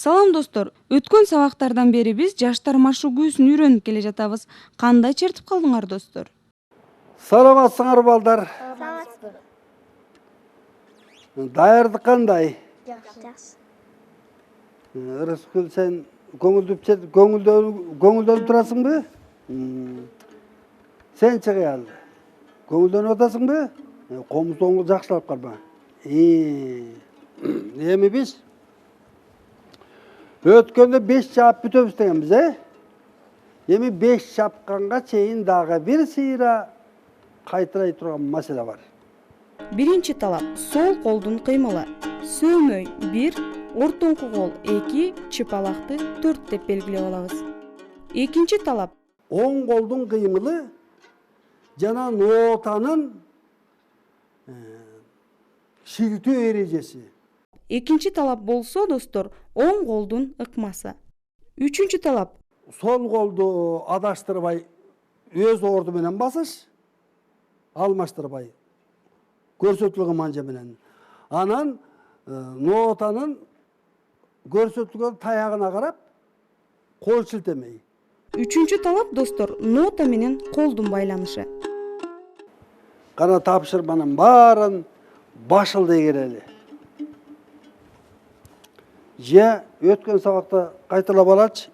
Салам достор, өткөн сабактардан бери биз жаштар маршу күүсүн үйрөнүп келе жатабыз. Кандай чертип калдыңар достор? Саламатсыңар балдар. Даярдык кандай? Жакшы. Рыскүл, сен көңүлдөнүп турасыңбы? Сен чыгыял. Көңүлдөнүп атасыңбы? Комузоңду жакшылап карма. Эми биз өткөндө 5 жаап бүтөбүз дегенбиз, Эми 5 жапканга чейин дагы бир сыйра кайтырай турган маселе бар. Биринчи талап: сол колдун кыймылы. Сөөмөй 1, ортоңку кол 2, чыпалакты 4 деп белгилеп алабыз. Экинчи талап: Оң колдун кыймылы жана нотанын шилтөө эрежеси. Экинчи талап болсо достор, оң колдун ыкмасы. Үчүнчү талап: Сол колду адаштырбай өз орду менен басыш, алмаштырбай көрсөтүлгөн манжа менен. Анан нотанын көрсөтүлгөн таягына карап кол шилтемей. Үчүнчү талап достор, нота менен колдун байланышы. Кана тапшырманын баарын башылдай келели. Же өткөн сабакта кайталап алачы.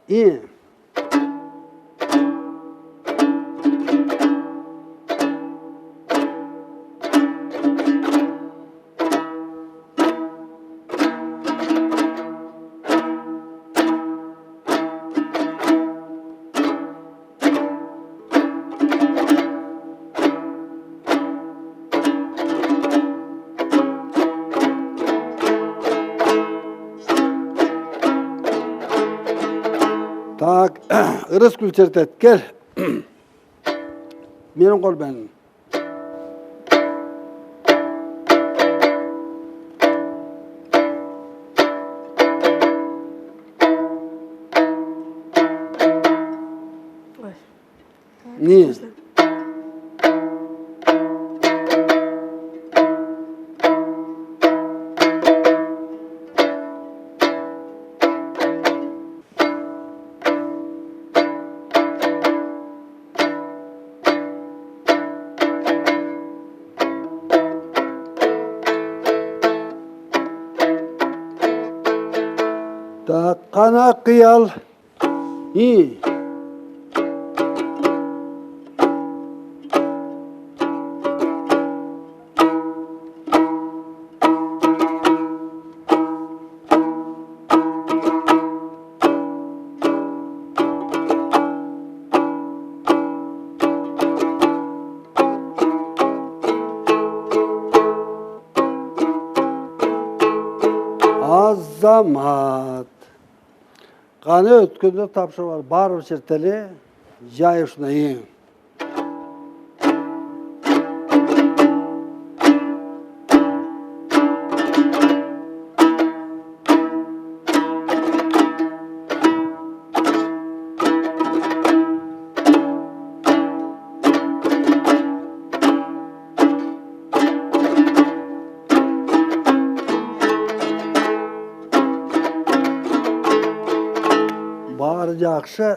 Так, Рыскүл чертет, кел. Менин кол менен. Не? Так, кана кыял. Азамат. Каны өткөндө тапшырып барып чертели, жай ушуна эң. Баары жакшы.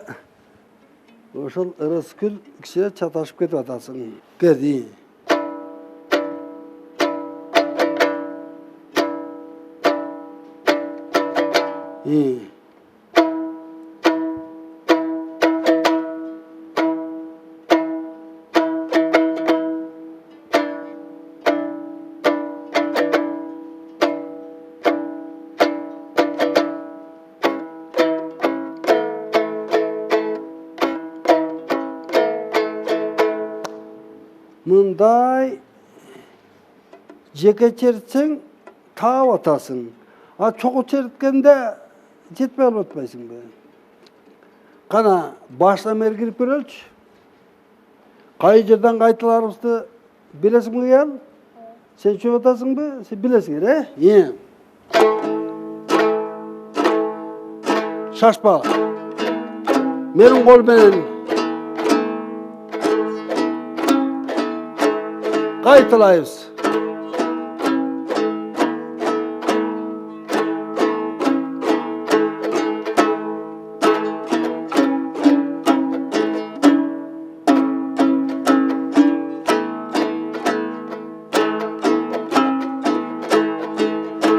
Ошол Рыскүл кишине чаташып кетип атасың. Кеди. Мындай жеке чертсең таап атасың. Чогуу черткенде жетпей алып атпайсыңбы? Кана башынан бери кирип көрөлчү. Кай жерден кайталарыбызды билесиңби кыял? Сен чөп атасыңбы? Сен билесиңер, Шашпа. Менин кол менен кайталайбыз.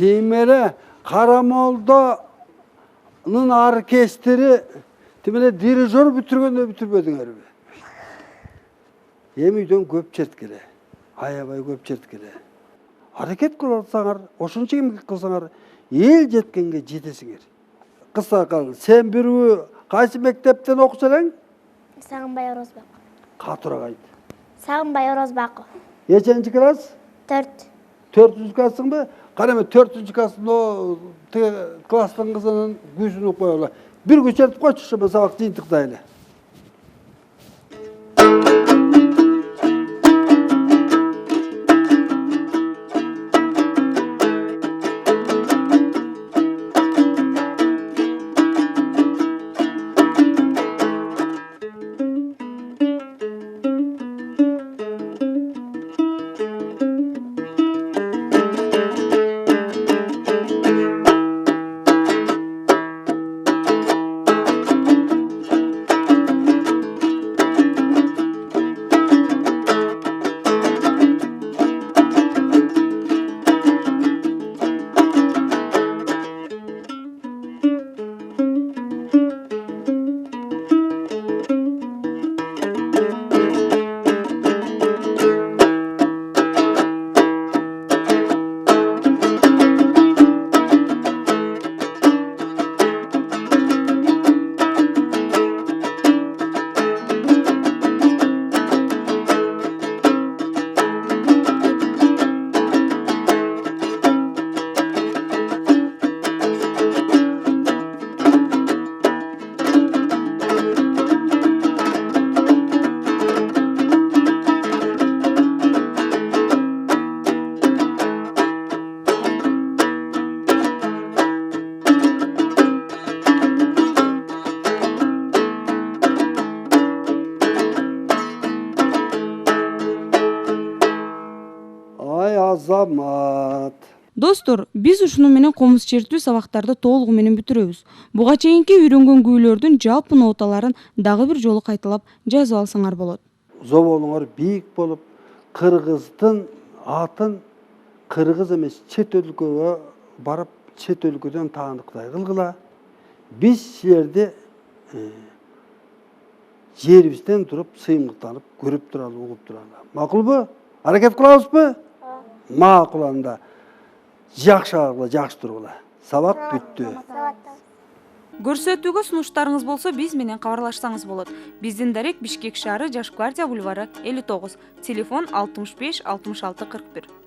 Тимере Карамолдонун оркестри тимеле дирижер бүтүргөндө бүтүрбөдүңөрбү? Эми үйдөн көп черткеле. Аябай көп черткеле. Аракет кылсаңар, ошончо эмгек кылсаңар, эл жеткенге жетесиңер. Кыска кал, сен бирөө кайсы мектептен окуш элең? Сагынбай Орозбаков. Катуураак айт. Сагынбай Орозбаков. Неченчи класс? 4. 4-cü классыңбы? Кара эми 4-cü класстын класстын кызынын күзүн окуй алам. Бир күн чертип койчу, ошо сабак жыйынтыктайлы. Азамат. Достор, биз ушуну менен комуз чертүү сабактарды толугу менен бүтүрөбүз. Буга чейинки үйрөнгөн күүлөрдүн жалпы ноталарын дагы бир жолу кайталап жазып алсаңар болот. Зоболуңар бийик болуп, кыргыздын атын кыргыз эмес чет өлкөгө барып, чет өлкөдөн таандыктай кылгыла. Биз силерди жерибизден туруп, сыймыктанып, көрүп туралы, угуп туралы. Макулбу? Аракет кылабызбы? Макул анда. Жакшы аргыла, жакшы тургула. Сабак бүттү. Көрсөтүүгө сунуштарыңыз болсо биз менен кабарлашсаңыз болот. Биздин дарек Бишкек шаары, Жаш гвардия бульвары 59. Телефон 65 66 41.